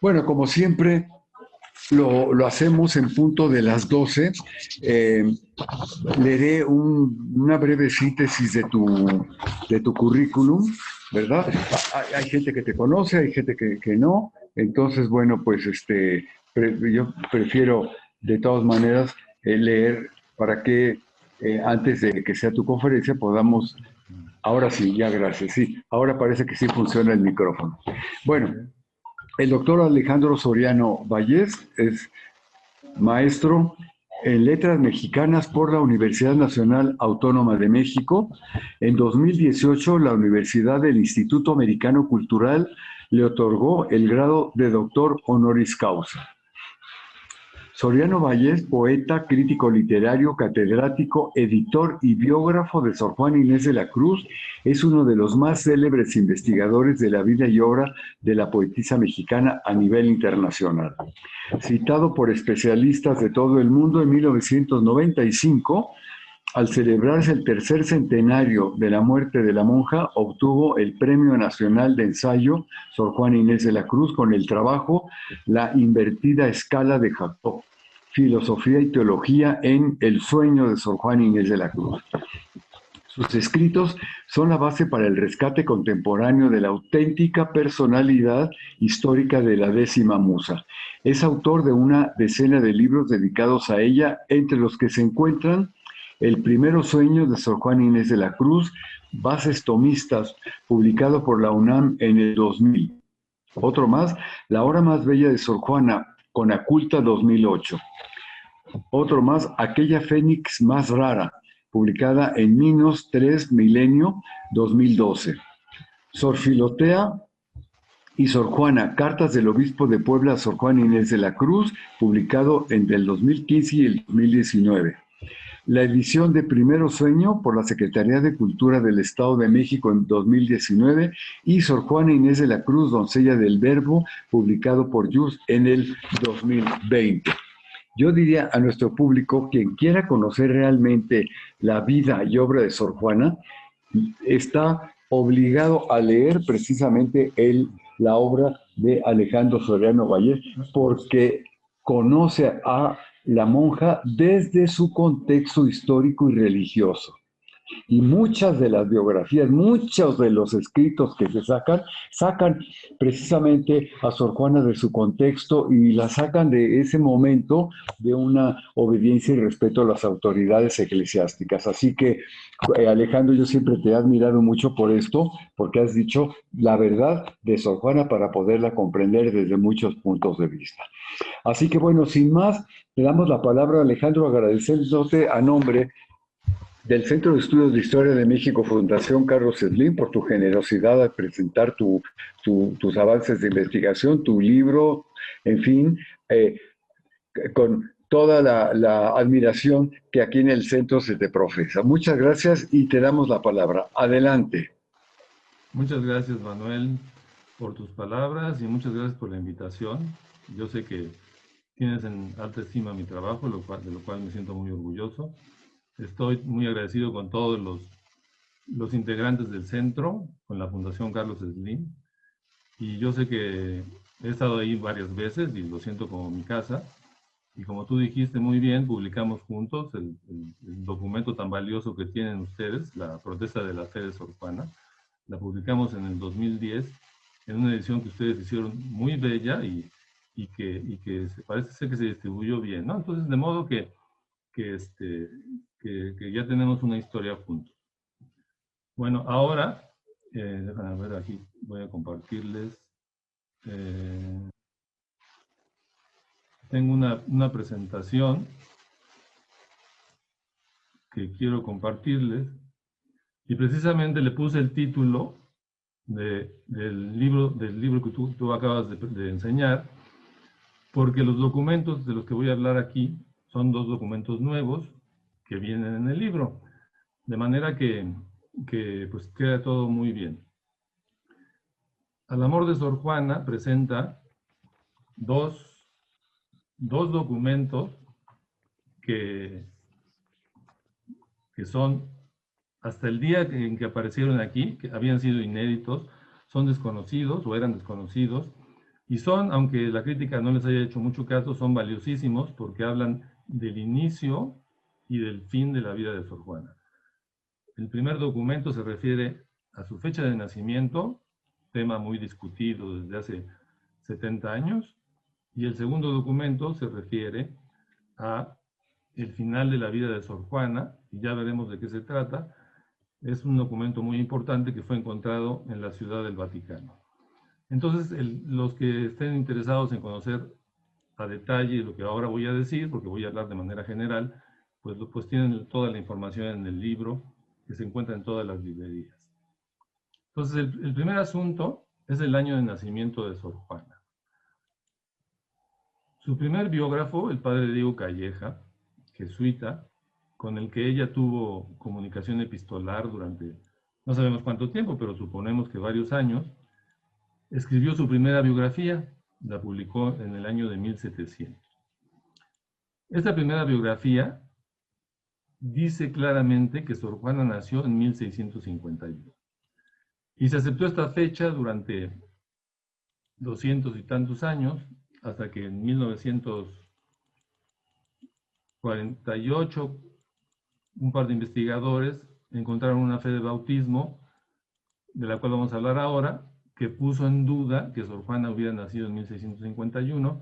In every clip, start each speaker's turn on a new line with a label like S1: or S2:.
S1: Bueno, como siempre, lo hacemos en punto de las 12. Eh, Leeré una breve síntesis de tu currículum, ¿verdad? Hay gente que te conoce, hay gente que no. Entonces, bueno, pues yo prefiero de todas maneras leer para que antes de que sea tu conferencia podamos. Ahora sí, ya gracias. Sí, ahora parece que sí funciona el micrófono. Bueno, el doctor Alejandro Soriano Vallés es maestro en Letras Mexicanas por la Universidad Nacional Autónoma de México. En 2018, la Universidad del Instituto Americano Cultural le otorgó el grado de doctor honoris causa. Soriano Vallés, poeta, crítico literario, catedrático, editor y biógrafo de Sor Juana Inés de la Cruz, es uno de los más célebres investigadores de la vida y obra de la poetisa mexicana a nivel internacional. Citado por especialistas de todo el mundo en 1995, al celebrarse el tercer centenario de la muerte de la monja, obtuvo el Premio Nacional de Ensayo Sor Juana Inés de la Cruz con el trabajo La invertida escala de Jacob, Filosofía y Teología en El sueño de Sor Juana Inés de la Cruz. Sus escritos son la base para el rescate contemporáneo de la auténtica personalidad histórica de la décima musa. Es autor de una decena de libros dedicados a ella, entre los que se encuentran El primero sueño de Sor Juana Inés de la Cruz, Bases tomistas, publicado por la UNAM en el 2000. Otro más, La hora más bella de Sor Juana, Conaculta 2008. Otro más, Aquella Fénix más rara, publicada en Minos 3 Milenio 2012. Sor Filotea y Sor Juana, Cartas del Obispo de Puebla a Sor Juana Inés de la Cruz, publicado entre el 2015 y el 2019. La edición de Primero Sueño por la Secretaría de Cultura del Estado de México en 2019 y Sor Juana Inés de la Cruz, Doncella del Verbo, publicado por Yus en el 2020. Yo diría a nuestro público, quien quiera conocer realmente la vida y obra de Sor Juana, está obligado a leer precisamente la obra de Alejandro Soriano Vallés, porque conoce a la monja desde su contexto histórico y religioso. Y muchas de las biografías, muchos de los escritos que se sacan precisamente a Sor Juana de su contexto y la sacan de ese momento de una obediencia y respeto a las autoridades eclesiásticas. Así que, Alejandro, yo siempre te he admirado mucho por esto, porque has dicho la verdad de Sor Juana para poderla comprender desde muchos puntos de vista. Así que, bueno, sin más, le damos la palabra a Alejandro, agradeciéndote a nombre del Centro de Estudios de Historia de México, Fundación Carlos Slim, por tu generosidad al presentar tus avances de investigación, tu libro, en fin, con toda la admiración que aquí en el centro se te profesa. Muchas gracias y te damos la palabra. Adelante.
S2: Muchas gracias, Manuel, por tus palabras y muchas gracias por la invitación. Yo sé que tienes en alta estima mi trabajo, de lo cual me siento muy orgulloso. Estoy muy agradecido con todos los integrantes del centro, con la Fundación Carlos Slim. Y yo sé que he estado ahí varias veces y lo siento como mi casa. Y como tú dijiste muy bien, publicamos juntos el documento tan valioso que tienen ustedes, la protesta de la fe de Sor Juana. La publicamos en el 2010, en una edición que ustedes hicieron muy bella y que parece ser que se distribuyó bien, ¿no? Entonces, de modo que ya tenemos una historia juntos. Bueno, ahora, déjame ver aquí, voy a compartirles. Tengo una presentación que quiero compartirles y precisamente le puse el título del libro que tú acabas de enseñar, porque los documentos de los que voy a hablar aquí son dos documentos nuevos que vienen en el libro, de manera que pues queda todo muy bien. Al amor de Sor Juana presenta dos documentos que son, hasta el día en que aparecieron aquí, que habían sido inéditos, son desconocidos o eran desconocidos, Y son, aunque la crítica no les haya hecho mucho caso, son valiosísimos porque hablan del inicio y del fin de la vida de Sor Juana. El primer documento se refiere a su fecha de nacimiento, tema muy discutido desde hace 70 años, y el segundo documento se refiere a el final de la vida de Sor Juana, y ya veremos de qué se trata. Es un documento muy importante que fue encontrado en la Ciudad del Vaticano. Entonces, los que estén interesados en conocer a detalle lo que ahora voy a decir, porque voy a hablar de manera general, pues tienen toda la información en el libro que se encuentra en todas las librerías. Entonces, el primer asunto es el año de nacimiento de Sor Juana. Su primer biógrafo, el padre Diego Calleja, jesuita, con el que ella tuvo comunicación epistolar durante, no sabemos cuánto tiempo, pero suponemos que varios años, escribió su primera biografía, la publicó en el año de 1700. Esta primera biografía dice claramente que Sor Juana nació en 1651. Y se aceptó esta fecha durante 200 y tantos años, hasta que en 1948 un par de investigadores encontraron una fe de bautismo, de la cual vamos a hablar ahora, que puso en duda que Sor Juana hubiera nacido en 1651,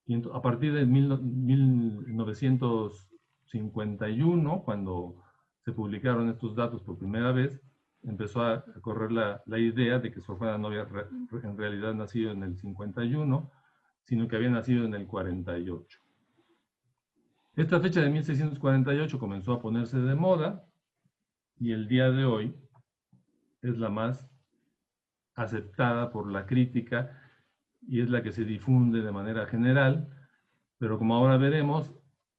S2: y a partir de 1951, cuando se publicaron estos datos por primera vez, empezó a correr la idea de que Sor Juana no había en realidad nacido en el 51, sino que había nacido en el 48. Esta fecha de 1648 comenzó a ponerse de moda, y el día de hoy es la más aceptada por la crítica y es la que se difunde de manera general, pero como ahora veremos,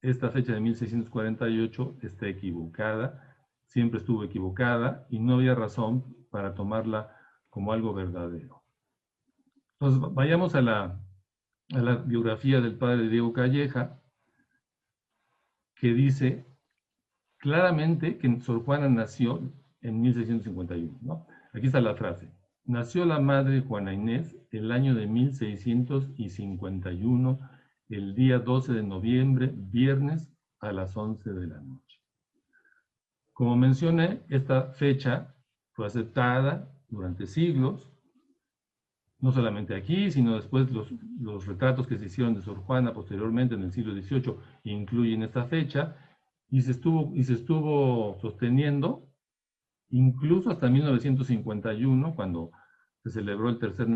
S2: esta fecha de 1648 está equivocada, siempre estuvo equivocada y no había razón para tomarla como algo verdadero. Entonces, vayamos a la biografía del padre Diego Calleja, que dice claramente que Sor Juana nació en 1651, ¿no? Aquí está la frase. Nació la madre Juana Inés el año de 1651, el día 12 de noviembre, viernes, a las 11 de la noche. Como mencioné, esta fecha fue aceptada durante siglos, no solamente aquí, sino después los retratos que se hicieron de Sor Juana posteriormente en el siglo XVIII incluyen esta fecha, y se estuvo sosteniendo incluso hasta 1951, cuando se celebró el tercer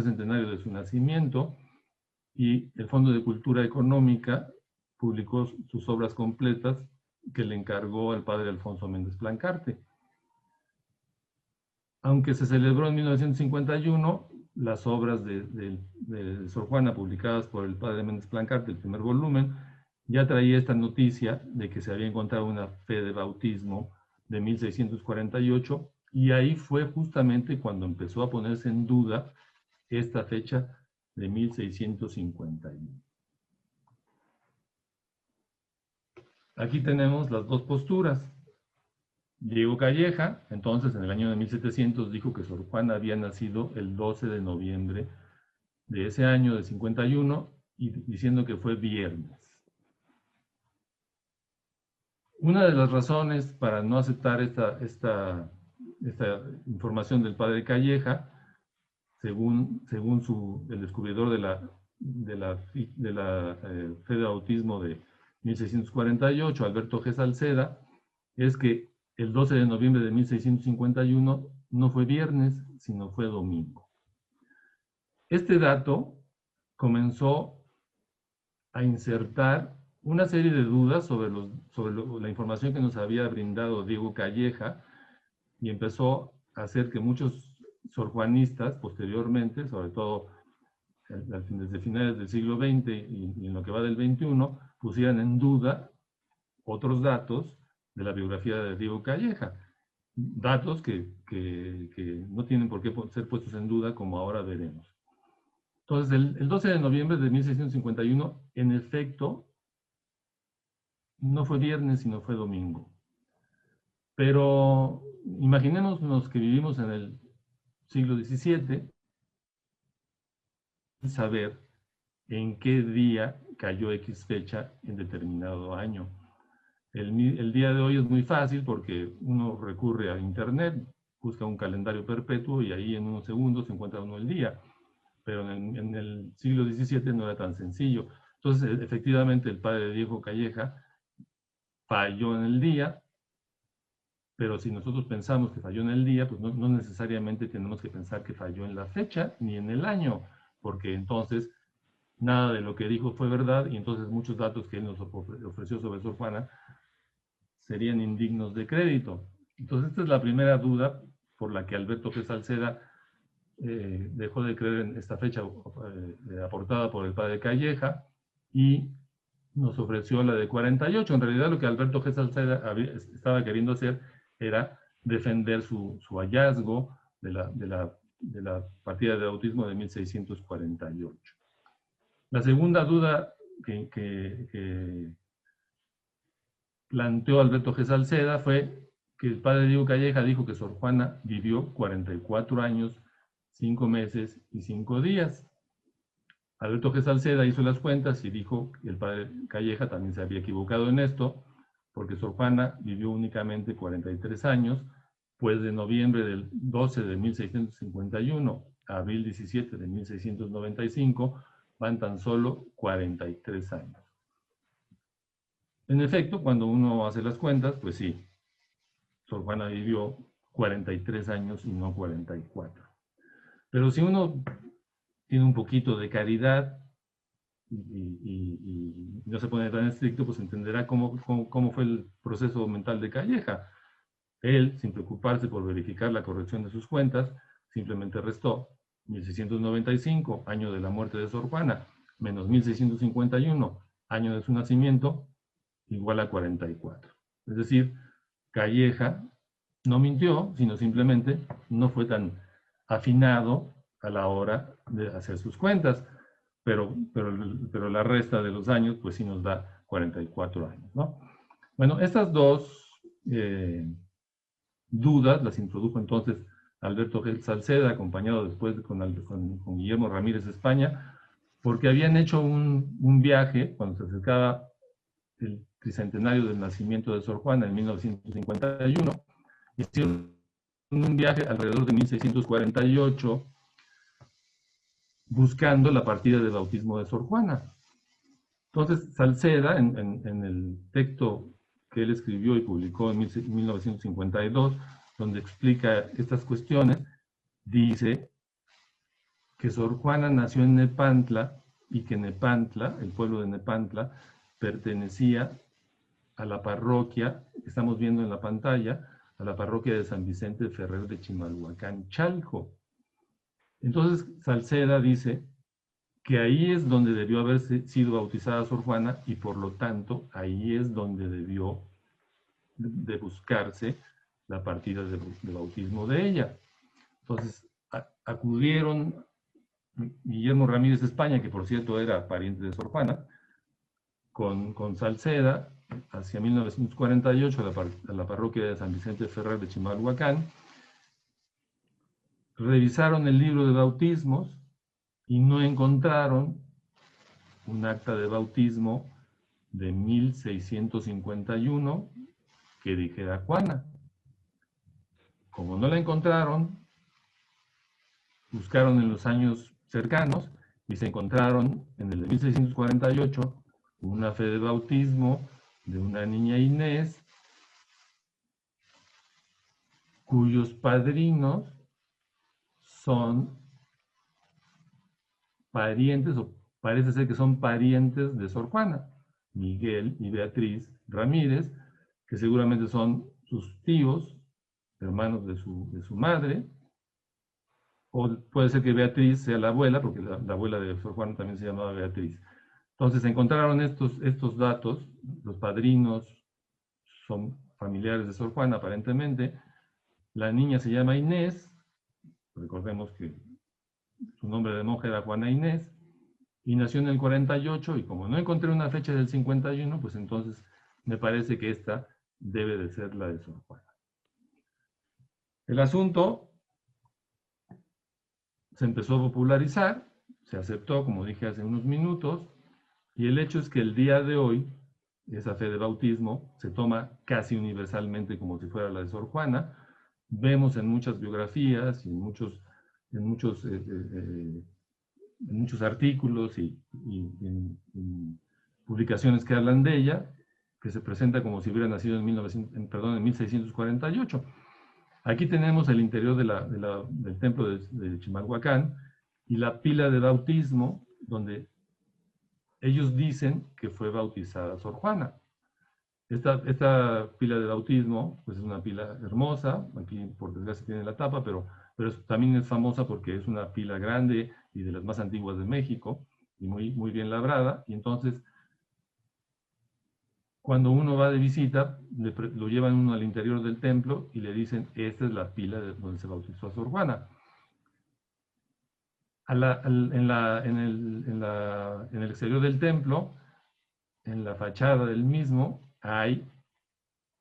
S2: centenario de su nacimiento, y el Fondo de Cultura Económica publicó sus obras completas que le encargó al padre Alfonso Méndez Plancarte. Aunque se celebró en 1951, las obras de Sor Juana publicadas por el padre Méndez Plancarte, el primer volumen, ya traía esta noticia de que se había encontrado una fe de bautismo de 1648, y ahí fue justamente cuando empezó a ponerse en duda esta fecha de 1651. Aquí tenemos las dos posturas. Diego Calleja, entonces en el año de 1700, dijo que Sor Juana había nacido el 12 de noviembre de ese año de 51, y diciendo que fue viernes. Una de las razones para no aceptar esta información del padre Calleja, según el descubridor de la fe de bautismo de 1648, Alberto G. Salceda, es que el 12 de noviembre de 1651 no fue viernes, sino fue domingo. Este dato comenzó a insertar una serie de dudas sobre la información que nos había brindado Diego Calleja, y empezó a hacer que muchos sorjuanistas posteriormente, sobre todo desde finales del siglo XX y en lo que va del XXI, pusieran en duda otros datos de la biografía de Diego Calleja. Datos que no tienen por qué ser puestos en duda, como ahora veremos. Entonces, el 12 de noviembre de 1651, en efecto, no fue viernes, sino fue domingo. Pero imaginémonos que vivimos en el siglo XVII, saber en qué día cayó X fecha en determinado año. El día de hoy es muy fácil porque uno recurre a Internet, busca un calendario perpetuo y ahí en unos segundos se encuentra uno el día. Pero en el siglo XVII no era tan sencillo. Entonces, efectivamente, el padre Diego Calleja falló en el día, pero si nosotros pensamos que falló en el día, pues no necesariamente tenemos que pensar que falló en la fecha ni en el año, porque entonces nada de lo que dijo fue verdad y entonces muchos datos que él nos ofreció sobre Sor Juana serían indignos de crédito. Entonces esta es la primera duda por la que Alberto G. Salceda dejó de creer en esta fecha aportada por el padre Calleja y nos ofreció la de 48. En realidad lo que Alberto G. Salceda estaba queriendo hacer era defender su hallazgo de la partida de bautismo de 1648. La segunda duda que planteó Alberto G. Salceda fue que el padre Diego Calleja dijo que Sor Juana vivió 44 años, 5 meses y 5 días. Alberto G. Salceda hizo las cuentas y dijo que el padre Calleja también se había equivocado en esto, porque Sor Juana vivió únicamente 43 años, pues de noviembre del 12 de 1651 a abril 17 de 1695 van tan solo 43 años. En efecto, cuando uno hace las cuentas, pues sí, Sor Juana vivió 43 años y no 44. Pero si uno tiene un poquito de caridad y no se pone tan estricto, pues entenderá cómo fue el proceso mental de Calleja. Él, sin preocuparse por verificar la corrección de sus cuentas, simplemente restó 1695, año de la muerte de Sor Juana, menos 1651, año de su nacimiento, igual a 44. Es decir, Calleja no mintió, sino simplemente no fue tan afinado a la hora de hacer sus cuentas, pero la resta de los años pues sí nos da 44 años, ¿no? Bueno, estas dos dudas las introdujo entonces Alberto G. Salceda, acompañado después con Guillermo Ramírez de España, porque habían hecho un viaje cuando se acercaba el tricentenario del nacimiento de Sor Juana en 1951, hicieron un viaje alrededor de 1648 buscando la partida de bautismo de Sor Juana. Entonces, Salceda, en el texto que él escribió y publicó en 1952, donde explica estas cuestiones, dice que Sor Juana nació en Nepantla y que Nepantla, el pueblo de Nepantla, pertenecía a la parroquia, que estamos viendo en la pantalla, a la parroquia de San Vicente Ferrer de Chimalhuacán, Chalco. Entonces, Salceda dice que ahí es donde debió haber sido bautizada Sor Juana y por lo tanto ahí es donde debió de buscarse la partida de bautismo de ella. Entonces acudieron Guillermo Ramírez de España, que por cierto era pariente de Sor Juana, con Salceda hacia 1948 a la parroquia de San Vicente Ferrer de Chimalhuacán, revisaron el libro de bautismos y no encontraron un acta de bautismo de 1651 que dijera Juana. Como no la encontraron, buscaron en los años cercanos y se encontraron en el de 1648 una fe de bautismo de una niña Inés, cuyos padrinos son parientes, o parece ser que son parientes de Sor Juana, Miguel y Beatriz Ramírez, que seguramente son sus tíos, hermanos de su madre, o puede ser que Beatriz sea la abuela, porque la abuela de Sor Juana también se llamaba Beatriz. Entonces encontraron estos datos, los padrinos son familiares de Sor Juana aparentemente, la niña se llama Inés, recordemos que su nombre de monja era Juana Inés, y nació en el 48, y como no encontré una fecha del 51, pues entonces me parece que esta debe de ser la de Sor Juana. El asunto se empezó a popularizar, se aceptó, como dije hace unos minutos, y el hecho es que el día de hoy, esa fe de bautismo se toma casi universalmente como si fuera la de Sor Juana. Vemos en muchas biografías y en muchos artículos y en publicaciones que hablan de ella, que se presenta como si hubiera nacido en 1648. Aquí tenemos el interior del templo de Chimalhuacán y la pila de bautismo, donde ellos dicen que fue bautizada Sor Juana. Esta pila de bautismo, pues es una pila hermosa, aquí por desgracia tiene la tapa, pero también es famosa porque es una pila grande y de las más antiguas de México, y muy bien labrada, y entonces, cuando uno va de visita, lo llevan uno al interior del templo y le dicen, esta es la pila donde se bautizó a Sor Juana. En el exterior del templo, en la fachada del mismo, hay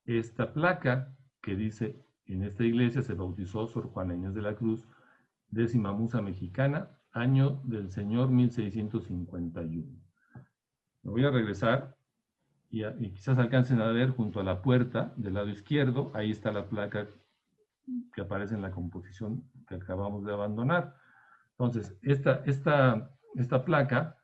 S2: esta placa que dice, en esta iglesia se bautizó Sor Juana Inés de la Cruz, 10ª musa mexicana, año del Señor 1651. Me voy a regresar y quizás alcancen a ver junto a la puerta del lado izquierdo, ahí está la placa que aparece en la composición que acabamos de abandonar. Entonces, esta placa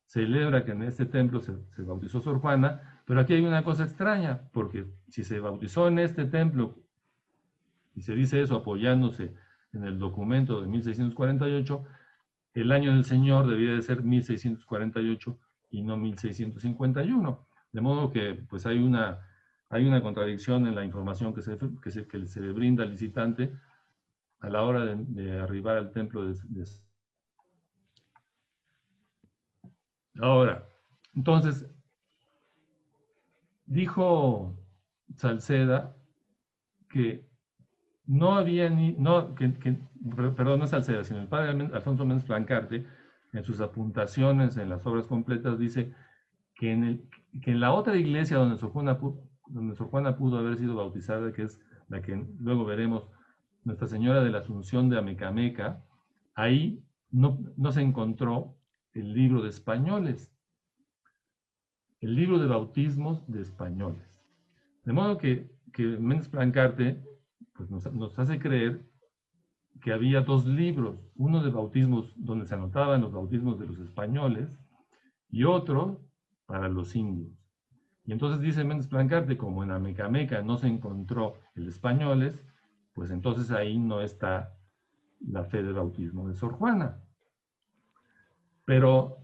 S2: celebra que en este templo se bautizó Sor Juana, pero aquí hay una cosa extraña, porque si se bautizó en este templo, y se dice eso apoyándose en el documento de 1648, el año del Señor debía de ser 1648 y no 1651. De modo que pues hay una contradicción en la información que se le brinda al visitante a la hora de arribar al templo Ahora, entonces, dijo Salceda que no había perdón, no Salceda, sino el padre Alfonso Méndez Plancarte, en sus apuntaciones en las obras completas, dice que en la otra iglesia donde Sor Juana pudo haber sido bautizada, que es la que luego veremos, Nuestra Señora de la Asunción de Amecameca, ahí no se encontró el libro de españoles, el libro de bautismos de españoles. De modo que Méndez Plancarte pues nos hace creer que había dos libros, uno de bautismos donde se anotaban los bautismos de los españoles y otro para los indios. Y entonces dice Méndez Plancarte, como en Amecameca no se encontró el de españoles, pues entonces ahí no está la fe de bautismo de Sor Juana. Pero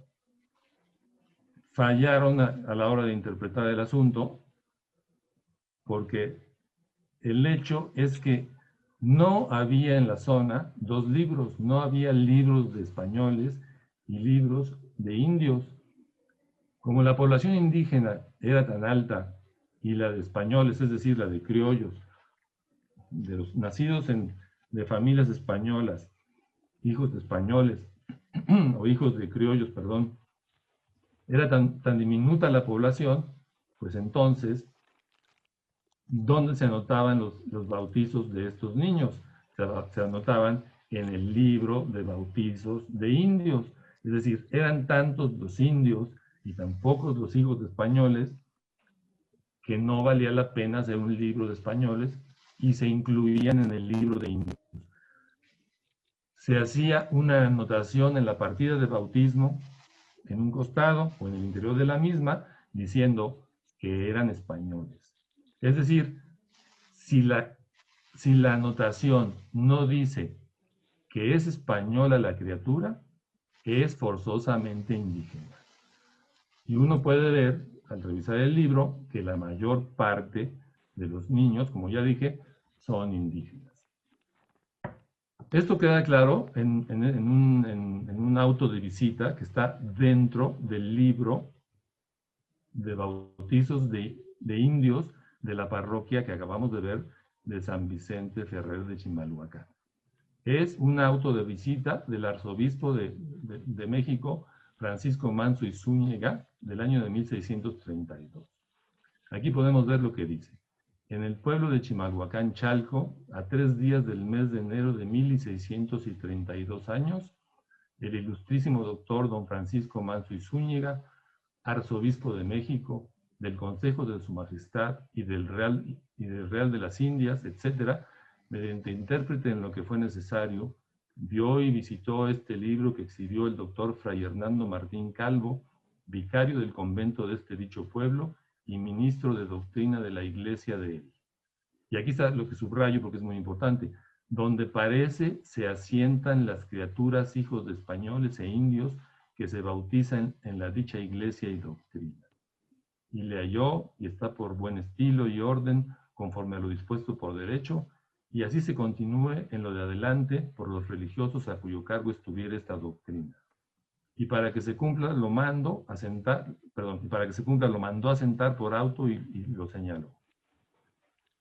S2: fallaron a la hora de interpretar el asunto, porque el hecho es que no había en la zona dos libros, no había libros de españoles y libros de indios. Como la población indígena era tan alta y la de españoles, es decir, la de criollos, de los nacidos de familias españolas, hijos de españoles, o hijos de criollos, perdón, era tan diminuta la población, pues entonces, ¿dónde se anotaban los bautizos de estos niños? Se anotaban en el libro de bautizos de indios. Es decir, eran tantos los indios y tan pocos los hijos de españoles que no valía la pena hacer un libro de españoles y se incluían en el libro de indios. Se hacía una anotación en la partida de bautismo en un costado o en el interior de la misma diciendo que eran españoles. Es decir, si la anotación no dice que es española la criatura, es forzosamente indígena. Y uno puede ver, al revisar el libro, que la mayor parte de los niños, como ya dije, son indígenas. Esto queda claro en un auto de visita que está dentro del libro de bautizos de indios de la parroquia que acabamos de ver de San Vicente Ferrer de Chimalhuacán. Es un auto de visita del arzobispo de México, Francisco Manso y Zúñiga, del año de 1632. Aquí podemos ver lo que dice. En el pueblo de Chimalhuacán, Chalco, a 3 días del mes de enero de 1632 años, el ilustrísimo doctor don Francisco Manso y Zúñiga, arzobispo de México, del Consejo de Su Majestad y del Real de las Indias, etcétera, mediante intérprete en lo que fue necesario, vio y visitó este libro que exhibió el doctor Fray Hernando Martín Calvo, vicario del convento de este dicho pueblo y ministro de doctrina de la iglesia de él. Y aquí está lo que subrayo porque es muy importante. Donde parece se asientan las criaturas hijos de españoles e indios que se bautizan en la dicha iglesia y doctrina. Y le halló y está por buen estilo y orden conforme a lo dispuesto por derecho, y así se continúe en lo de adelante por los religiosos a cuyo cargo estuviera esta doctrina. Y para que se cumpla lo mandó a sentar por auto y lo señaló.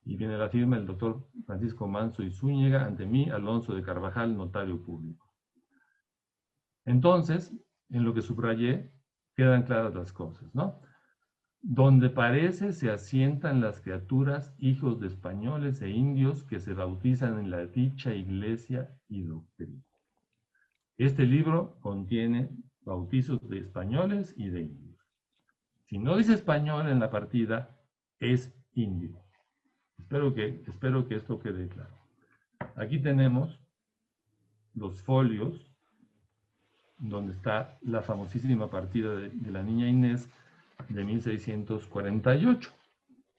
S2: Y viene la firma del doctor Francisco Manso y Zúñiga, ante mí, Alonso de Carvajal, notario público. Entonces, en lo que subrayé, quedan claras las cosas, ¿no? Donde parece se asientan las criaturas, hijos de españoles e indios que se bautizan en la dicha iglesia y doctrina. Este libro contiene bautizos de españoles y de indios. Si no dice español en la partida, es indio. Espero que esto quede claro. Aquí tenemos los folios donde está la famosísima partida de la niña Inés de 1648.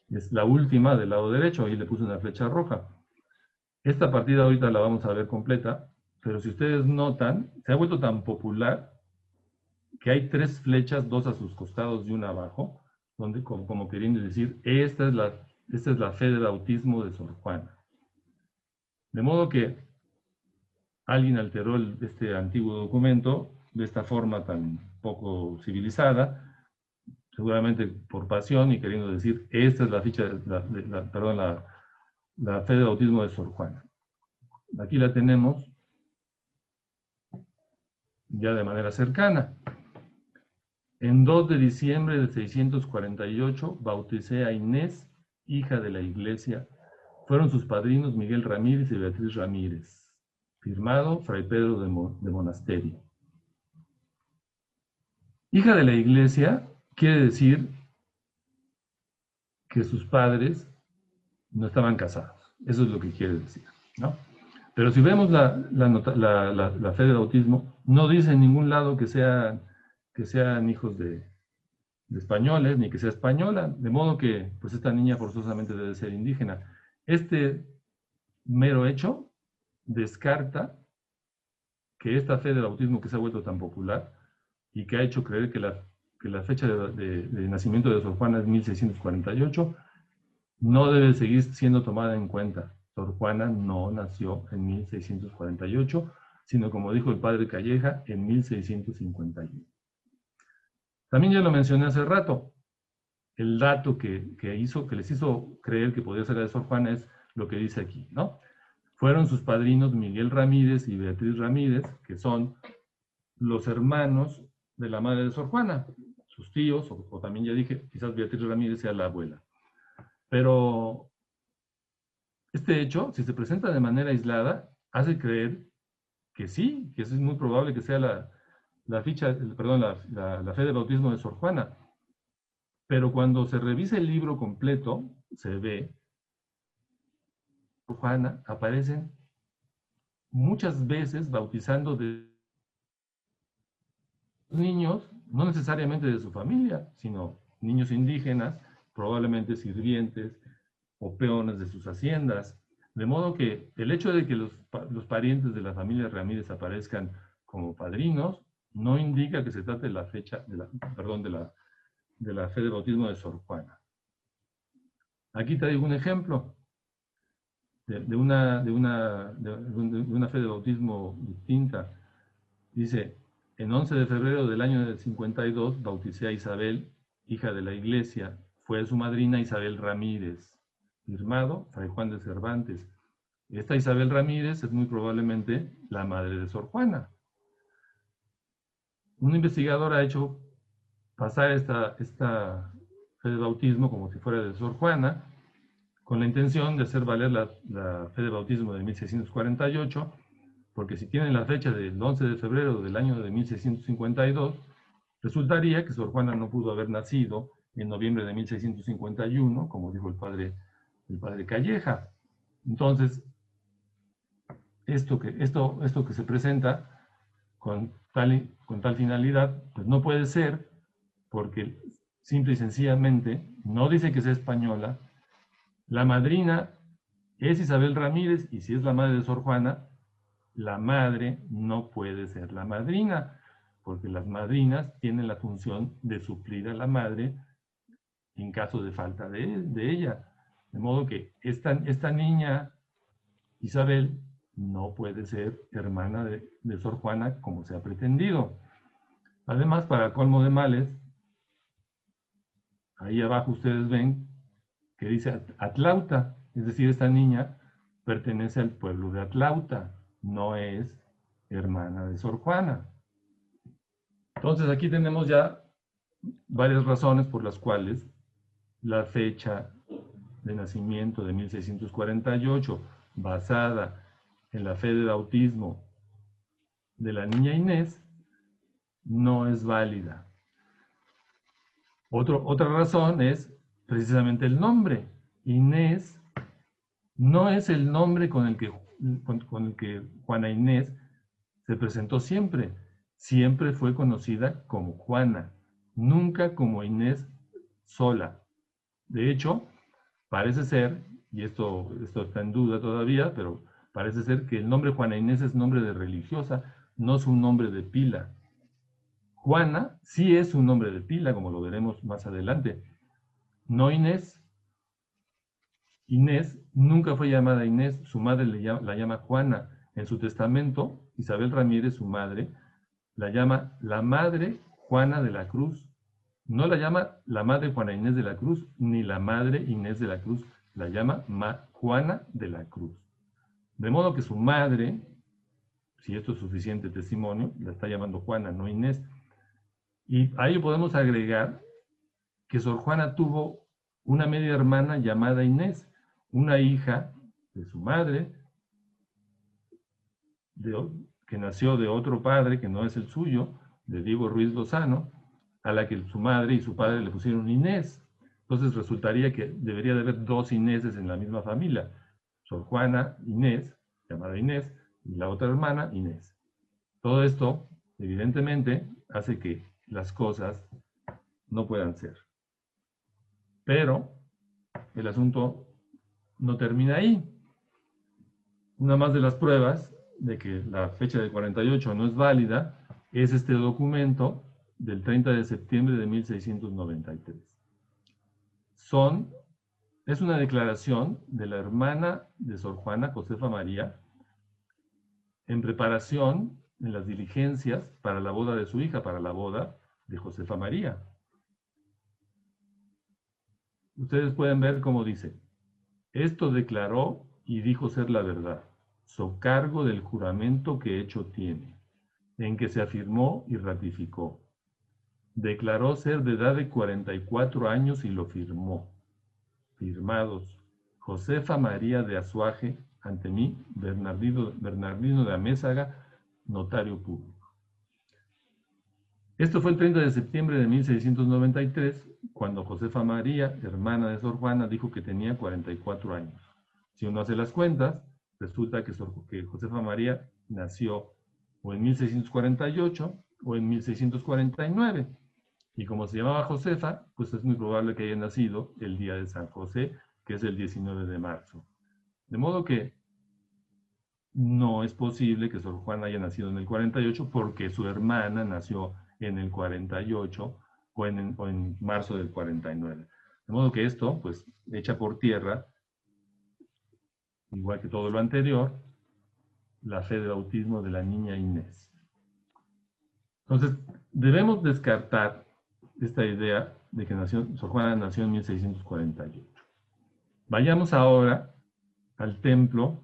S2: Es la última del lado derecho, ahí le puse una flecha roja. Esta partida ahorita la vamos a ver completa, pero si ustedes notan, se ha vuelto tan popular que hay 3 flechas, 2 a sus costados y una abajo, donde, como queriendo decir, esta es la fe de bautismo de Sor Juana. De modo que alguien alteró este antiguo documento de esta forma tan poco civilizada, seguramente por pasión y queriendo decir, esta es la fe de bautismo de Sor Juana. Aquí la tenemos ya de manera cercana. En 2 de diciembre de 648 bauticé a Inés, hija de la iglesia. Fueron sus padrinos Miguel Ramírez y Beatriz Ramírez. Firmado Fray Pedro de Monasterio. Hija de la iglesia quiere decir que sus padres no estaban casados. Eso es lo que quiere decir, ¿no? Pero si vemos la fe de bautismo, no dice en ningún lado que sean hijos de españoles, ni que sea española, de modo que pues esta niña forzosamente debe ser indígena. Este mero hecho descarta que esta fe de bautismo que se ha vuelto tan popular y que ha hecho creer que la fecha de nacimiento de Sor Juana es 1648, no debe seguir siendo tomada en cuenta. Sor Juana no nació en 1648, sino como dijo el padre Calleja, en 1651. También ya lo mencioné hace rato, el dato que les hizo creer que podía ser la de Sor Juana es lo que dice aquí, ¿no? Fueron sus padrinos Miguel Ramírez y Beatriz Ramírez, que son los hermanos de la madre de Sor Juana, sus tíos, o también ya dije, quizás Beatriz Ramírez sea la abuela. Pero este hecho, si se presenta de manera aislada, hace creer que sí, que es muy probable que sea la fe de bautismo de Sor Juana. Pero cuando se revisa el libro completo, se ve que Sor Juana aparecen muchas veces bautizando de niños, no necesariamente de su familia, sino niños indígenas, probablemente sirvientes o peones de sus haciendas. De modo que el hecho de que los parientes de la familia Ramírez aparezcan como padrinos no indica que se trate de la fecha, de la fe de bautismo de Sor Juana. Aquí traigo un ejemplo de una fe de bautismo distinta. Dice, en 11 de febrero del año del 52 bauticé a Isabel, hija de la iglesia. Fue su madrina Isabel Ramírez. Firmado Fray Juan de Cervantes. Esta Isabel Ramírez es muy probablemente la madre de Sor Juana. Un investigador ha hecho pasar esta fe de bautismo como si fuera de Sor Juana, con la intención de hacer valer la fe de bautismo de 1648, porque si tienen la fecha del 11 de febrero del año de 1652, resultaría que Sor Juana no pudo haber nacido en noviembre de 1651, como dijo el padre Calleja. Entonces, esto que se presenta con tal finalidad, pues no puede ser, porque simple y sencillamente no dice que sea española. La madrina es Isabel Ramírez, y si es la madre de Sor Juana, la madre no puede ser la madrina, porque las madrinas tienen la función de suplir a la madre en caso de falta de ella. De modo que esta niña, Isabel, no puede ser hermana de Sor Juana como se ha pretendido. Además, para colmo de males, ahí abajo ustedes ven que dice Atlauta, es decir, esta niña pertenece al pueblo de Atlauta, no es hermana de Sor Juana. Entonces aquí tenemos ya varias razones por las cuales la fecha de nacimiento de 1648, basada en la fe de bautismo de la niña Inés, no es válida. Otra razón es precisamente el nombre. Inés no es el nombre con el que Juana Inés se presentó siempre. Siempre fue conocida como Juana, nunca como Inés sola. De hecho, parece ser, y esto está en duda todavía, pero parece ser que el nombre Juana Inés es nombre de religiosa, no es un nombre de pila. Juana sí es un nombre de pila, como lo veremos más adelante. No Inés. Inés nunca fue llamada Inés, su madre la llama Juana. En su testamento, Isabel Ramírez, su madre, la llama la madre Juana de la Cruz. No la llama la madre Juana Inés de la Cruz, ni la madre Inés de la Cruz, la llama Juana de la Cruz. De modo que su madre, si esto es suficiente testimonio, la está llamando Juana, no Inés. Y a ello podemos agregar que Sor Juana tuvo una media hermana llamada Inés, una hija de su madre, que nació de otro padre que no es el suyo, de Diego Ruiz Lozano, a la que su madre y su padre le pusieron Inés. Entonces resultaría que debería de haber dos Inéses en la misma familia. Sor Juana Inés, llamada Inés, y la otra hermana Inés. Todo esto, evidentemente, hace que las cosas no puedan ser. Pero el asunto no termina ahí. Una más de las pruebas de que la fecha del 48 no es válida es este documento del 30 de septiembre de 1693. Es una declaración de la hermana de Sor Juana, Josefa María, en preparación en las diligencias para la boda de su hija, para la boda de Josefa María. Ustedes pueden ver cómo dice: esto declaró y dijo ser la verdad, socargo del juramento que hecho tiene, en que se afirmó y ratificó. Declaró ser de edad de 44 años y lo firmó. Firmados: Josefa María de Azuaje, ante mí, Bernardino de Amézaga, notario público. Esto fue el 30 de septiembre de 1693, cuando Josefa María, hermana de Sor Juana, dijo que tenía 44 años. Si uno hace las cuentas, resulta que Josefa María nació o en 1648 o en 1649. Y como se llamaba Josefa, pues es muy probable que haya nacido el día de San José, que es el 19 de marzo. De modo que no es posible que Sor Juana haya nacido en el 48 porque su hermana nació en el 48 o en marzo del 49. De modo que esto, pues, echa por tierra, igual que todo lo anterior, la fe de bautismo de la niña Inés. Entonces, debemos descartar esta idea de que Sor Juana nació en 1648. Vayamos ahora al templo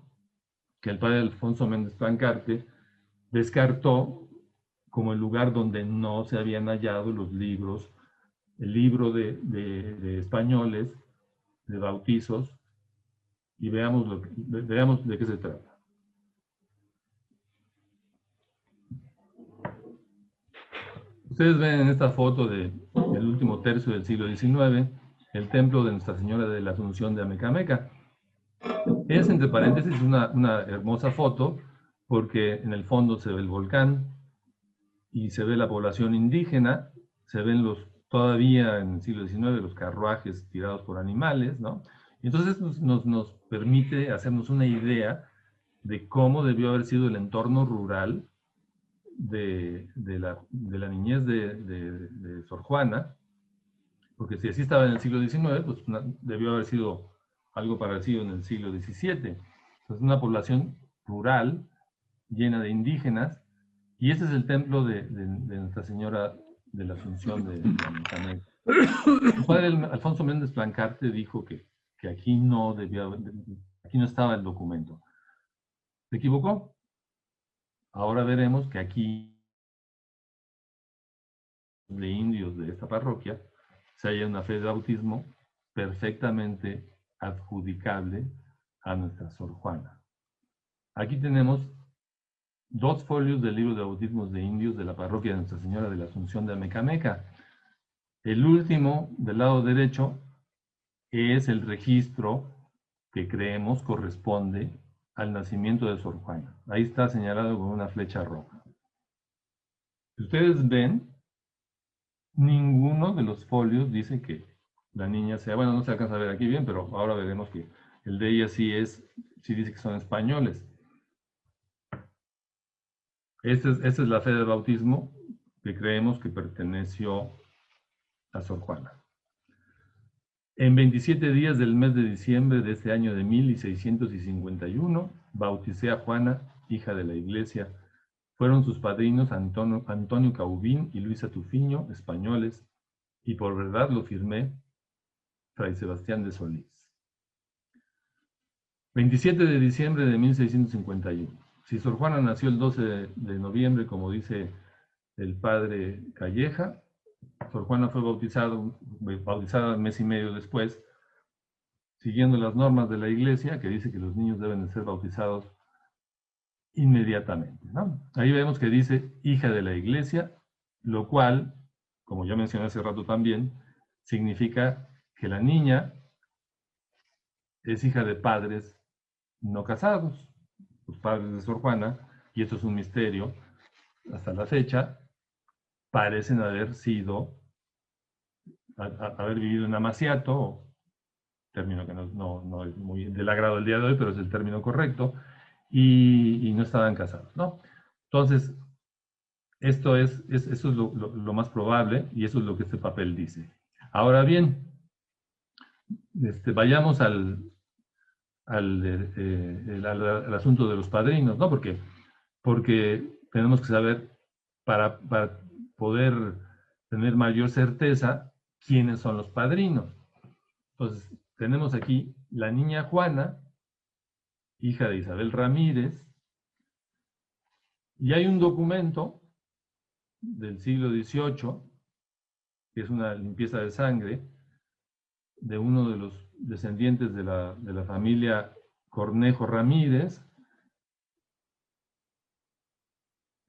S2: que el padre Alfonso Méndez Plancarte descartó como el lugar donde no se habían hallado los libros, el libro de españoles, de bautizos, y veamos de qué se trata. Ustedes ven en esta foto del último tercio del siglo XIX el templo de Nuestra Señora de la Asunción de Amecameca. Es, entre paréntesis, una hermosa foto porque en el fondo se ve el volcán y se ve la población indígena, se ven todavía en el siglo XIX los carruajes tirados por animales, ¿no? Y entonces nos permite hacernos una idea de cómo debió haber sido el entorno rural de la niñez de Sor Juana, porque si así estaba en el siglo XIX, pues debió haber sido algo parecido en el siglo XVII. Entonces, una población rural, llena de indígenas, y ese es el templo de Nuestra Señora de la Asunción de Amecameca. El padre Alfonso Méndez Plancarte dijo que aquí no estaba el documento. ¿Se equivocó? Ahora veremos que aquí de indios de esta parroquia se halla una fe de bautismo perfectamente adjudicable a nuestra Sor Juana. Aquí tenemos 2 folios del libro de bautismos de indios de la parroquia de Nuestra Señora de la Asunción de Amecameca. El último, del lado derecho, es el registro que creemos corresponde al nacimiento de Sor Juana. Ahí está señalado con una flecha roja. Si ustedes ven, ninguno de los folios dice que la niña sea, bueno, no se alcanza a ver aquí bien, pero ahora veremos que el de ella sí dice que son españoles. Esta es la fe del bautismo que creemos que perteneció a Sor Juana. En 27 días del mes de diciembre de este año de 1651, bauticé a Juana, hija de la Iglesia. Fueron sus padrinos Antonio Caubín y Luisa Tufiño, españoles, y por verdad lo firmé, Fray Sebastián de Solís. 27 de diciembre de 1651. Si Sor Juana nació el 12 de noviembre, como dice el padre Calleja, Sor Juana fue bautizada un mes y medio después, siguiendo las normas de la Iglesia, que dice que los niños deben de ser bautizados inmediatamente, ¿no? Ahí vemos que dice hija de la Iglesia, lo cual, como ya mencioné hace rato también, significa que la niña es hija de padres no casados. Los padres de Sor Juana, y esto es un misterio hasta la fecha, parecen haber vivido en amaciato, término que no es muy del agrado el día de hoy, pero es el término correcto, y no estaban casados, ¿no? Entonces, eso es lo más probable, y eso es lo que este papel dice. Ahora bien, vayamos al asunto de los padrinos, ¿no? Porque tenemos que saber, para poder tener mayor certeza, quiénes son los padrinos. Entonces, tenemos aquí la niña Juana, hija de Isabel Ramírez, y hay un documento del siglo XVIII, que es una limpieza de sangre, de uno de los descendientes de la familia Cornejo Ramírez,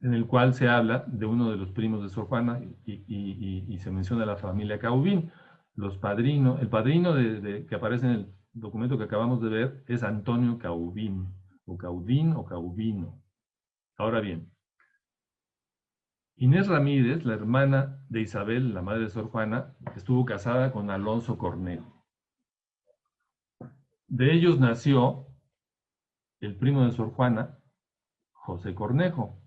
S2: en el cual se habla de uno de los primos de Sor Juana y se menciona la familia Caubín. El padrino que aparece en el documento que acabamos de ver es Antonio Caubín, o Caudín o Caubino. Ahora bien, Inés Ramírez, la hermana de Isabel, la madre de Sor Juana, estuvo casada con Alonso Cornejo. De ellos nació el primo de Sor Juana, José Cornejo.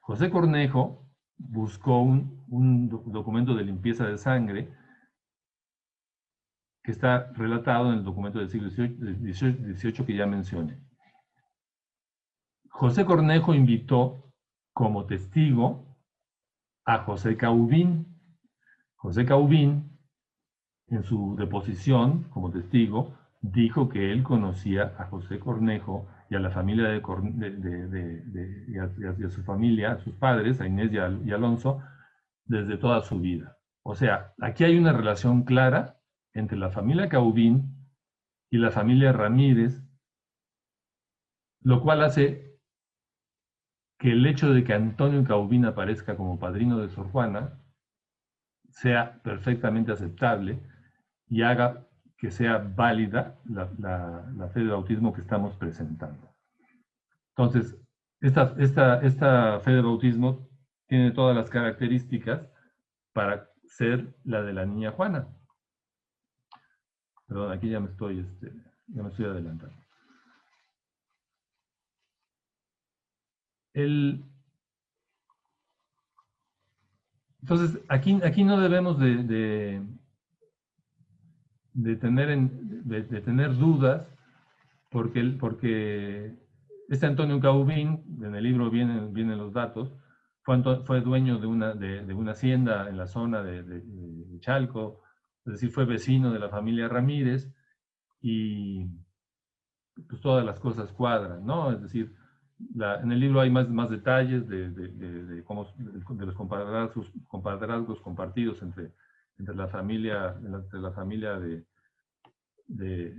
S2: José Cornejo buscó un documento de limpieza de sangre que está relatado en el documento del siglo XVIII que ya mencioné. José Cornejo invitó como testigo a José Caubín. José Caubín, en su deposición como testigo, dijo que él conocía a José Cornejo y a la familia y a su familia, a sus padres, a Inés y Alonso, desde toda su vida. O sea, aquí hay una relación clara entre la familia Caubín y la familia Ramírez, lo cual hace que el hecho de que Antonio Caubín aparezca como padrino de Sor Juana sea perfectamente aceptable y haga que sea válida la fe de bautismo que estamos presentando. Entonces, esta fe de bautismo tiene todas las características para ser la de la niña Juana. Perdón, aquí ya me estoy adelantando. Entonces, aquí no debemos de tener dudas, porque este Antonio Caubín, en el libro vienen los datos, fue dueño de una hacienda en la zona de Chalco, es decir, fue vecino de la familia Ramírez, y pues todas las cosas cuadran, ¿no? Es decir, en el libro hay más detalles de los compadrazgos compartidos entre la familia de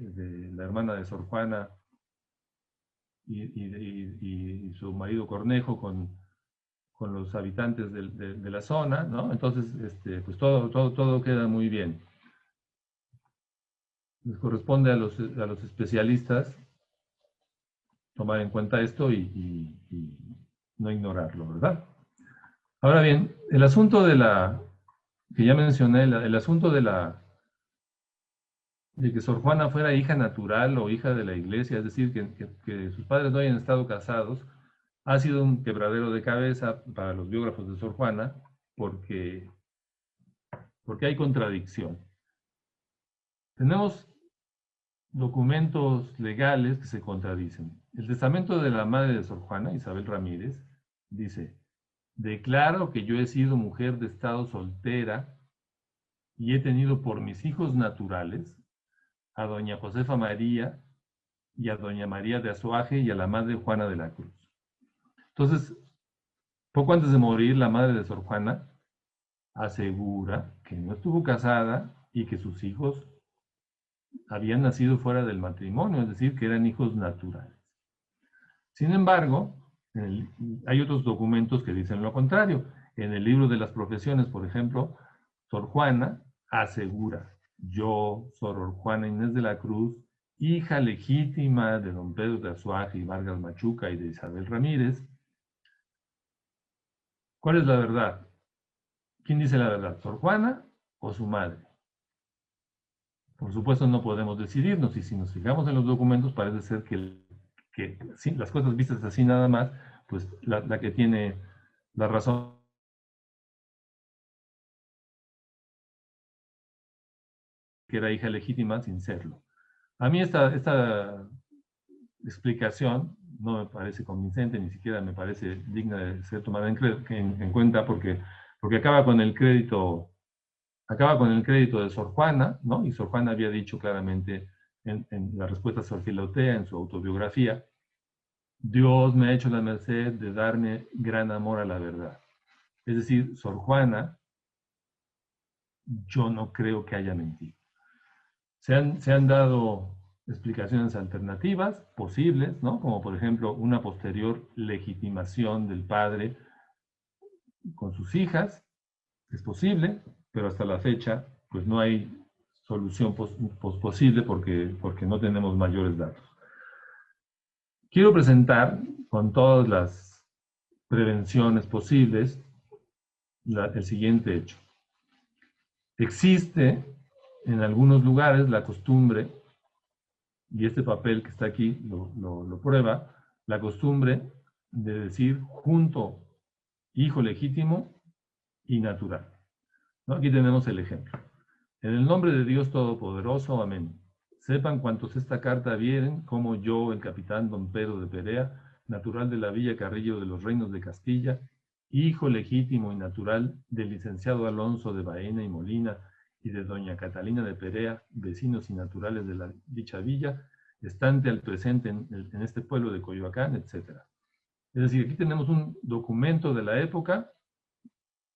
S2: la hermana de Sor Juana y su marido Cornejo con los habitantes de la zona, ¿no? Entonces, pues todo queda muy bien. Les corresponde a los especialistas tomar en cuenta esto y no ignorarlo, ¿verdad? Ahora bien, el asunto que ya mencioné, el asunto de que Sor Juana fuera hija natural o hija de la iglesia, es decir, que sus padres no hayan estado casados, ha sido un quebradero de cabeza para los biógrafos de Sor Juana, porque hay contradicción. Tenemos documentos legales que se contradicen. El testamento de la madre de Sor Juana, Isabel Ramírez, dice: declaro que yo he sido mujer de estado soltera y he tenido por mis hijos naturales a doña Josefa María y a doña María de Azuaje y a la madre Juana de la Cruz. Entonces, poco antes de morir, la madre de Sor Juana asegura que no estuvo casada y que sus hijos habían nacido fuera del matrimonio, es decir, que eran hijos naturales. Sin embargo, hay otros documentos que dicen lo contrario. En el libro de las profesiones, por ejemplo, Sor Juana asegura: yo, Sor Juana Inés de la Cruz, hija legítima de don Pedro de Azuaje y Vargas Machuca y de Isabel Ramírez. ¿Cuál es la verdad? ¿Quién dice la verdad, Sor Juana o su madre? Por supuesto no podemos decidirnos, y si nos fijamos en los documentos parece ser que sí, las cosas vistas así nada más, pues la que tiene la razón que era hija legítima sin serlo. A mí esta explicación no me parece convincente, ni siquiera me parece digna de ser tomada en cuenta, porque acaba con el crédito de Sor Juana, ¿no? Y Sor Juana había dicho claramente en la respuesta a Sor Filotea, en su autobiografía: Dios me ha hecho la merced de darme gran amor a la verdad. Es decir, Sor Juana, yo no creo que haya mentido. Se han dado explicaciones alternativas posibles, ¿no? Como por ejemplo una posterior legitimación del padre con sus hijas. Es posible, pero hasta la fecha pues no hay solución posible porque no tenemos mayores datos. Quiero presentar con todas las prevenciones posibles el siguiente hecho. Existe en algunos lugares la costumbre, y este papel que está aquí lo prueba, la costumbre de decir junto hijo legítimo y natural, ¿no? Aquí tenemos el ejemplo. En el nombre de Dios Todopoderoso, amén. Sepan cuantos esta carta vieren, como yo, el capitán don Pedro de Perea, natural de la Villa Carrillo de los Reinos de Castilla, hijo legítimo y natural del licenciado Alonso de Baena y Molina y de doña Catalina de Perea, vecinos y naturales de dicha villa, estante al presente en este pueblo de Coyoacán, etc. Es decir, aquí tenemos un documento de la época,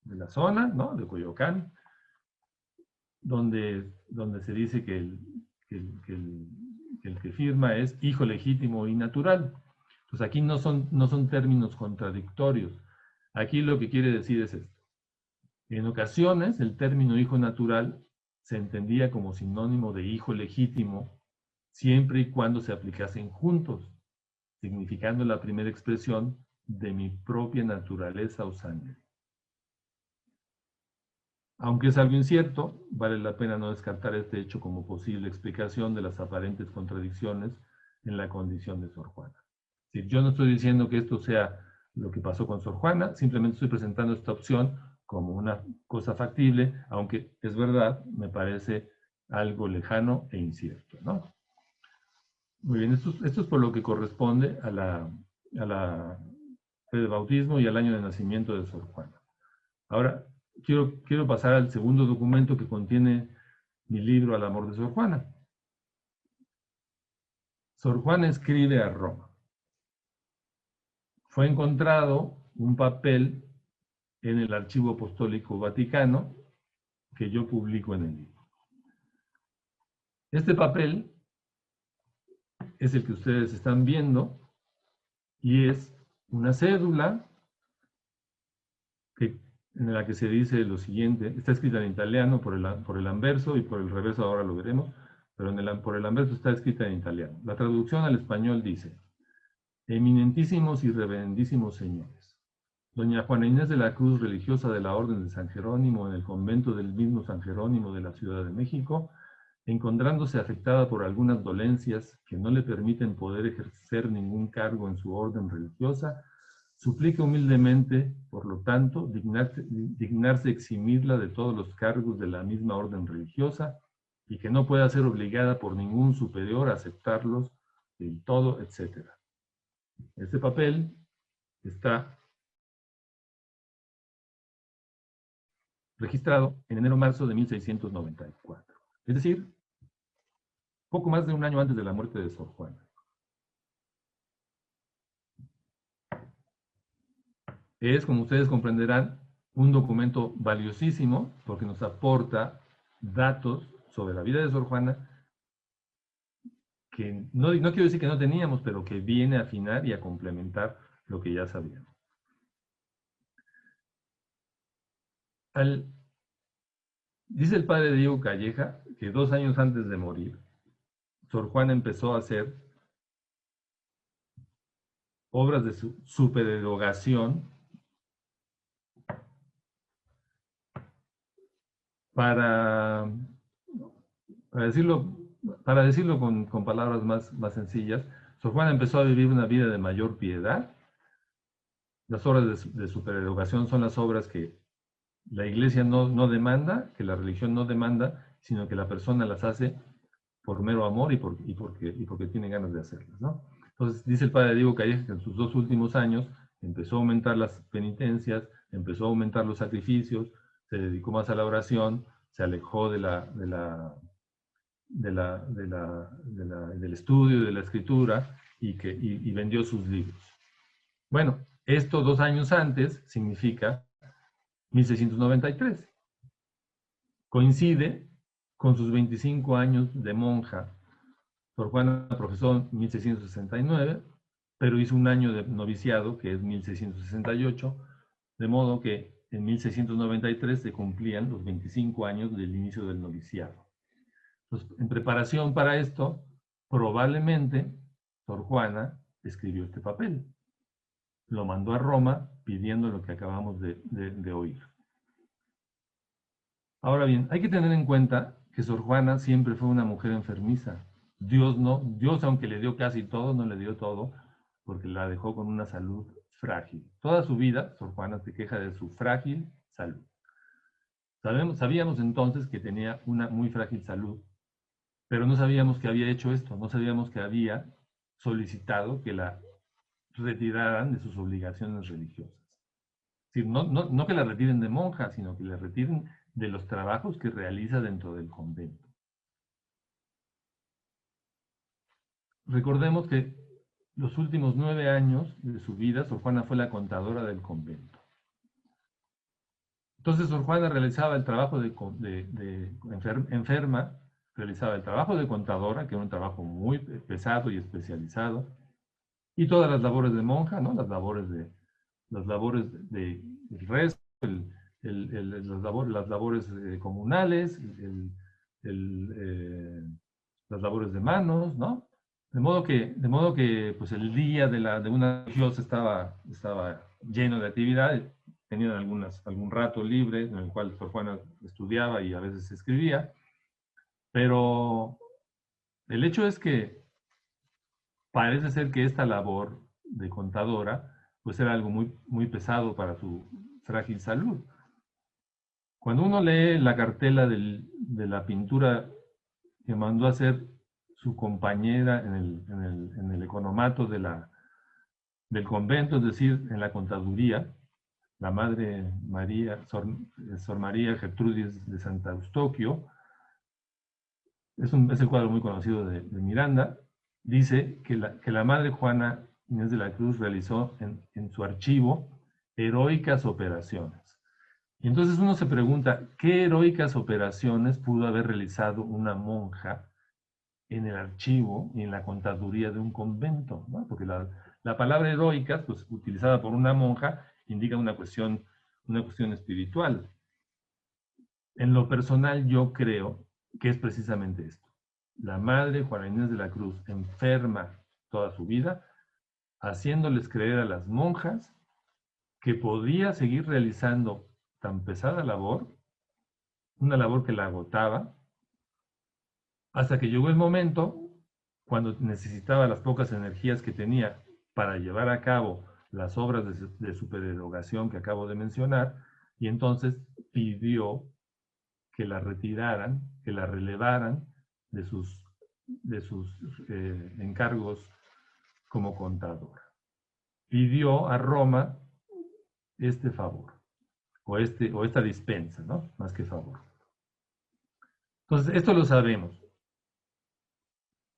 S2: de la zona, ¿no?, de Coyoacán, donde se dice que el que firma es hijo legítimo y natural. Pues aquí no son términos contradictorios. Aquí lo que quiere decir es esto: En ocasiones, el término hijo natural se entendía como sinónimo de hijo legítimo, siempre y cuando se aplicasen juntos, significando la primera expresión de mi propia naturaleza o sangre. Aunque es algo incierto, vale la pena no descartar este hecho como posible explicación de las aparentes contradicciones en la condición de Sor Juana. Es decir, yo no estoy diciendo que esto sea lo que pasó con Sor Juana, simplemente estoy presentando esta opción como una cosa factible, aunque es verdad, me parece algo lejano e incierto, ¿no? Muy bien, esto es por lo que corresponde a la fe de bautismo y al año de nacimiento de Sor Juana. Ahora, quiero pasar al segundo documento que contiene mi libro Al amor de Sor Juana. Sor Juana escribe a Roma. Fue encontrado un papel en el Archivo Apostólico Vaticano que yo publico en el libro. Este papel es el que ustedes están viendo y es una cédula en la que se dice lo siguiente. Está escrita en italiano por el anverso y por el reverso ahora lo veremos, pero por el anverso está escrita en italiano. La traducción al español dice: Eminentísimos y reverendísimos señores, doña Juana Inés de la Cruz, religiosa de la Orden de San Jerónimo en el convento del mismo San Jerónimo de la Ciudad de México, encontrándose afectada por algunas dolencias que no le permiten poder ejercer ningún cargo en su orden religiosa, suplica humildemente, por lo tanto, dignarse eximirla de todos los cargos de la misma orden religiosa y que no pueda ser obligada por ningún superior a aceptarlos del todo, etc. Este papel está registrado en enero-marzo de 1694. Es decir, poco más de un año antes de la muerte de Sor Juana. Es, como ustedes comprenderán, un documento valiosísimo porque nos aporta datos sobre la vida de Sor Juana que no quiero decir que no teníamos, pero que viene a afinar y a complementar lo que ya sabíamos. Dice el padre Diego Calleja que 2 años antes de morir, Sor Juana empezó a hacer obras de supererogación para decirlo con palabras más sencillas. Sor Juana empezó a vivir una vida de mayor piedad. Las obras de supererogación son las obras que la iglesia no demanda, que la religión no demanda, sino que la persona las hace por mero amor y porque tiene ganas de hacerlas, ¿no? Entonces, dice el padre Diego Calleja que en sus 2 últimos años empezó a aumentar las penitencias, empezó a aumentar los sacrificios, se dedicó más a la oración, se alejó del estudio, de la escritura, y vendió sus libros. Bueno, esto 2 años antes significa 1693. Coincide con sus 25 años de monja. Sor Juana profesó en 1669, pero hizo un año de noviciado, que es 1668, de modo que en 1693 se cumplían los 25 años del inicio del noviciado. Entonces, en preparación para esto, probablemente Sor Juana escribió este papel. Lo mandó a Roma pidiendo lo que acabamos de oír. Ahora bien, hay que tener en cuenta que Sor Juana siempre fue una mujer enfermiza. Dios, aunque le dio casi todo, no le dio todo, porque la dejó con una salud frágil. Toda su vida, Sor Juana se queja de su frágil salud. Sabíamos entonces que tenía una muy frágil salud, pero no sabíamos que había hecho esto, no sabíamos que había solicitado que la retiraran de sus obligaciones religiosas. Es decir, no que la retiren de monja, sino que la retiren de los trabajos que realiza dentro del convento. Recordemos que los últimos 9 años de su vida, Sor Juana fue la contadora del convento. Entonces, Sor Juana realizaba el trabajo enferma, realizaba el trabajo de contadora, que era un trabajo muy pesado y especializado, y todas las labores de monja, ¿no? Las labores del rezo, las labores comunales, las labores de manos, ¿no? De modo que pues el día de una religiosa estaba lleno de actividad, tenían algún rato libre en el cual Sor Juana estudiaba y a veces escribía, pero el hecho es que parece ser que esta labor de contadora pues era algo muy, muy pesado para su frágil salud. Cuando uno lee la cartela de la pintura que mandó a hacer su compañera en el economato del convento, es decir, en la contaduría, la madre María, Sor María Gertrudis de Santa Eustoquio, es el cuadro muy conocido de Miranda, dice que la madre Juana Inés de la Cruz realizó en su archivo heroicas operaciones. Y entonces uno se pregunta, ¿qué heroicas operaciones pudo haber realizado una monja en el archivo y en la contaduría de un convento? ¿No? Porque la palabra heroicas, pues utilizada por una monja, indica una cuestión espiritual. En lo personal, yo creo que es precisamente esto. La madre Juana Inés de la Cruz, enferma toda su vida, haciéndoles creer a las monjas que podía seguir realizando tan pesada labor, una labor que la agotaba, hasta que llegó el momento cuando necesitaba las pocas energías que tenía para llevar a cabo las obras de supererogación que acabo de mencionar, y entonces pidió que la retiraran, que la relevaran de sus encargos como contadora. Pidió a Roma este favor, o esta dispensa, ¿no? Más que favor. Entonces, esto lo sabemos.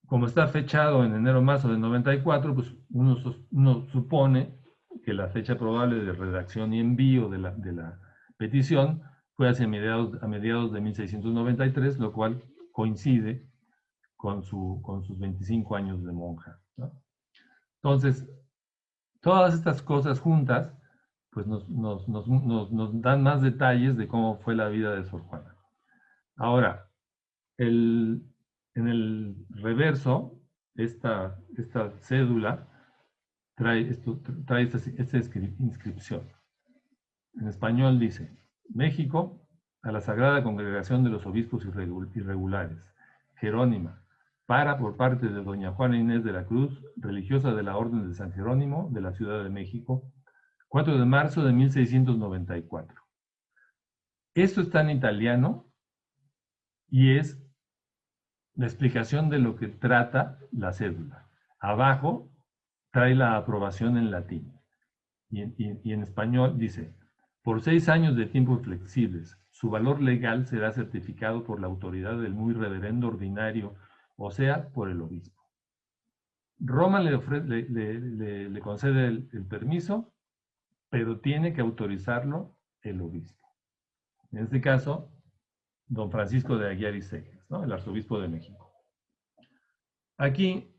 S2: Como está fechado en enero-marzo del 94, pues uno supone que la fecha probable de redacción y envío de la petición fue hacia mediados de 1693, lo cual coincide con sus 25 años de monja, ¿no? Entonces, todas estas cosas juntas, pues nos dan más detalles de cómo fue la vida de Sor Juana. Ahora, en el reverso, esta cédula trae esta inscripción. En español dice, México, a la Sagrada Congregación de los Obispos Irregulares, Jerónima, por parte de doña Juana Inés de la Cruz, religiosa de la Orden de San Jerónimo de la Ciudad de México, 4 de marzo de 1694. Esto está en italiano y es la explicación de lo que trata la cédula. Abajo trae la aprobación en latín y en español dice, por 6 años de tiempo flexibles, su valor legal será certificado por la autoridad del muy reverendo ordinario, o sea, por el obispo. Roma le concede el permiso, pero tiene que autorizarlo el obispo. En este caso, don Francisco de Aguiar y Cejas, ¿no? El arzobispo de México. Aquí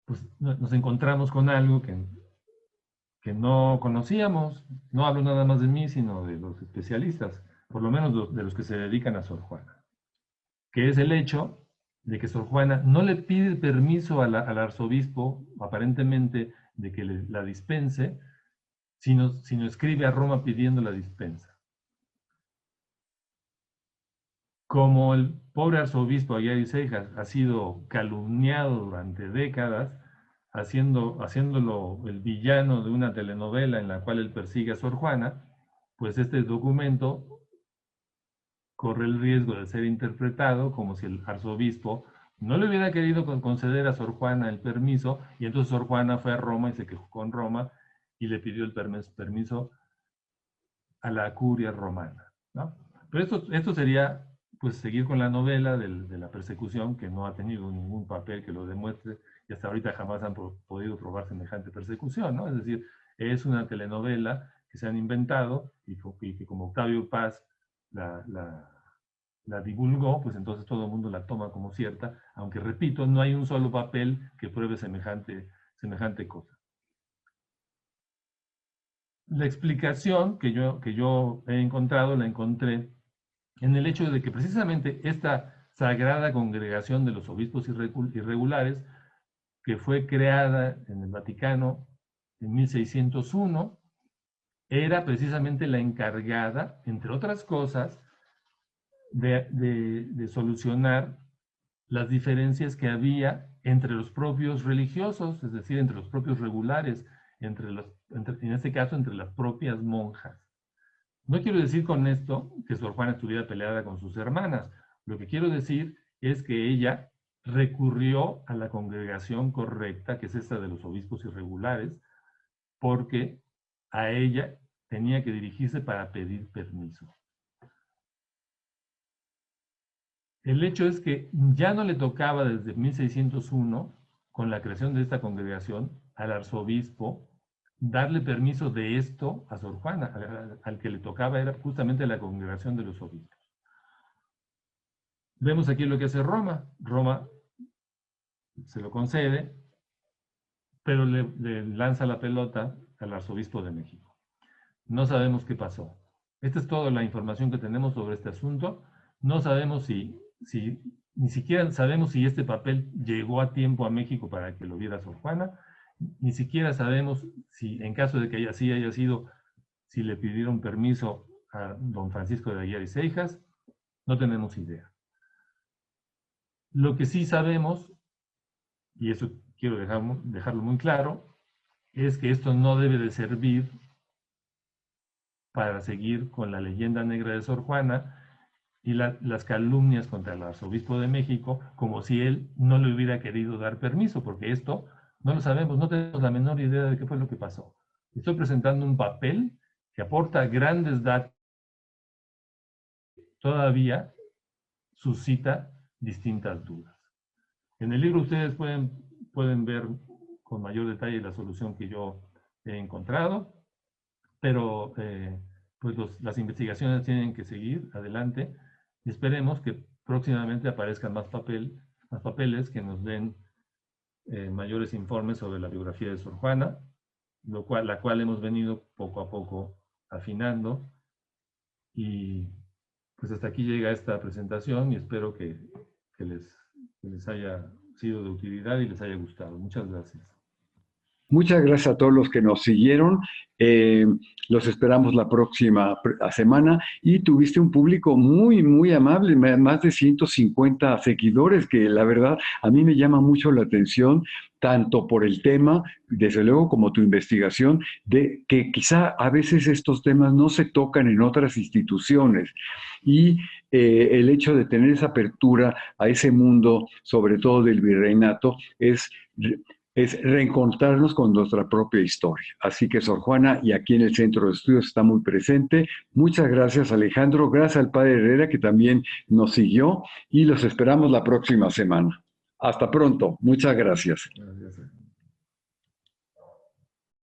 S2: pues, nos encontramos con algo que no conocíamos. No hablo nada más de mí, sino de los especialistas, por lo menos de los que se dedican a Sor Juana, que es el hecho de que Sor Juana no le pide permiso al arzobispo, aparentemente, de que la dispense, sino escribe a Roma pidiendo la dispensa. Como el pobre arzobispo Aguiar y Cejas ha sido calumniado durante décadas, haciéndolo el villano de una telenovela en la cual él persigue a Sor Juana, pues este documento corre el riesgo de ser interpretado como si el arzobispo no le hubiera querido conceder a Sor Juana el permiso, y entonces Sor Juana fue a Roma y se quejó con Roma y le pidió el permiso a la curia romana, ¿no? Pero esto sería pues seguir con la novela de la persecución, que no ha tenido ningún papel que lo demuestre, y hasta ahorita jamás han podido probar semejante persecución, ¿no? Es decir, es una telenovela que se han inventado y que como Octavio Paz la divulgó, pues entonces todo el mundo la toma como cierta, aunque repito, no hay un solo papel que pruebe semejante cosa. La explicación que yo he encontrado, la encontré en el hecho de que precisamente esta sagrada congregación de los obispos irregulares, que fue creada en el Vaticano en 1601, era precisamente la encargada, entre otras cosas, de solucionar las diferencias que había entre los propios religiosos, es decir, entre los propios regulares, en este caso entre las propias monjas. No quiero decir con esto que Sor Juana estuviera peleada con sus hermanas. Lo que quiero decir es que ella recurrió a la congregación correcta, que es esta de los obispos irregulares, porque a ella tenía que dirigirse para pedir permiso. El hecho es que ya no le tocaba desde 1601, con la creación de esta congregación, al arzobispo darle permiso de esto a Sor Juana. Al que le tocaba era justamente la congregación de los obispos. Vemos aquí lo que hace Roma. Roma se lo concede, pero le lanza la pelota al arzobispo de México. No sabemos qué pasó. Esta es toda la información que tenemos sobre este asunto. No sabemos ni siquiera sabemos si este papel llegó a tiempo a México para que lo viera Sor Juana. Ni siquiera sabemos si, en caso de que así haya sido, si le pidieron permiso a don Francisco de Aguiar y Seijas. No tenemos idea. Lo que sí sabemos, y eso quiero dejarlo muy claro, es que esto no debe de servir para seguir con la leyenda negra de Sor Juana y las calumnias contra el arzobispo de México, como si él no le hubiera querido dar permiso, porque esto no lo sabemos, no tenemos la menor idea de qué fue lo que pasó. Estoy presentando un papel que aporta grandes datos, todavía suscita distintas dudas. En el libro ustedes pueden ver con mayor detalle la solución que yo he encontrado, pero pues las investigaciones tienen que seguir adelante y esperemos que próximamente aparezcan más papeles que nos den mayores informes sobre la biografía de Sor Juana, la cual hemos venido poco a poco afinando. Y pues hasta aquí llega esta presentación y espero que les haya sido de utilidad y les haya gustado. Muchas gracias.
S1: Muchas gracias a todos los que nos siguieron. Los esperamos la próxima semana y tuviste un público muy, muy amable, más de 150 seguidores, que la verdad a mí me llama mucho la atención, tanto por el tema, desde luego, como tu investigación, de que quizá a veces estos temas no se tocan en otras instituciones. Y el hecho de tener esa apertura a ese mundo, sobre todo del virreinato, es reencontrarnos con nuestra propia historia. Así que Sor Juana, y aquí en el Centro de Estudios está muy presente. Muchas gracias, Alejandro. Gracias al padre Herrera, que también nos siguió, y los esperamos la próxima semana. Hasta pronto. Muchas gracias.
S2: Gracias.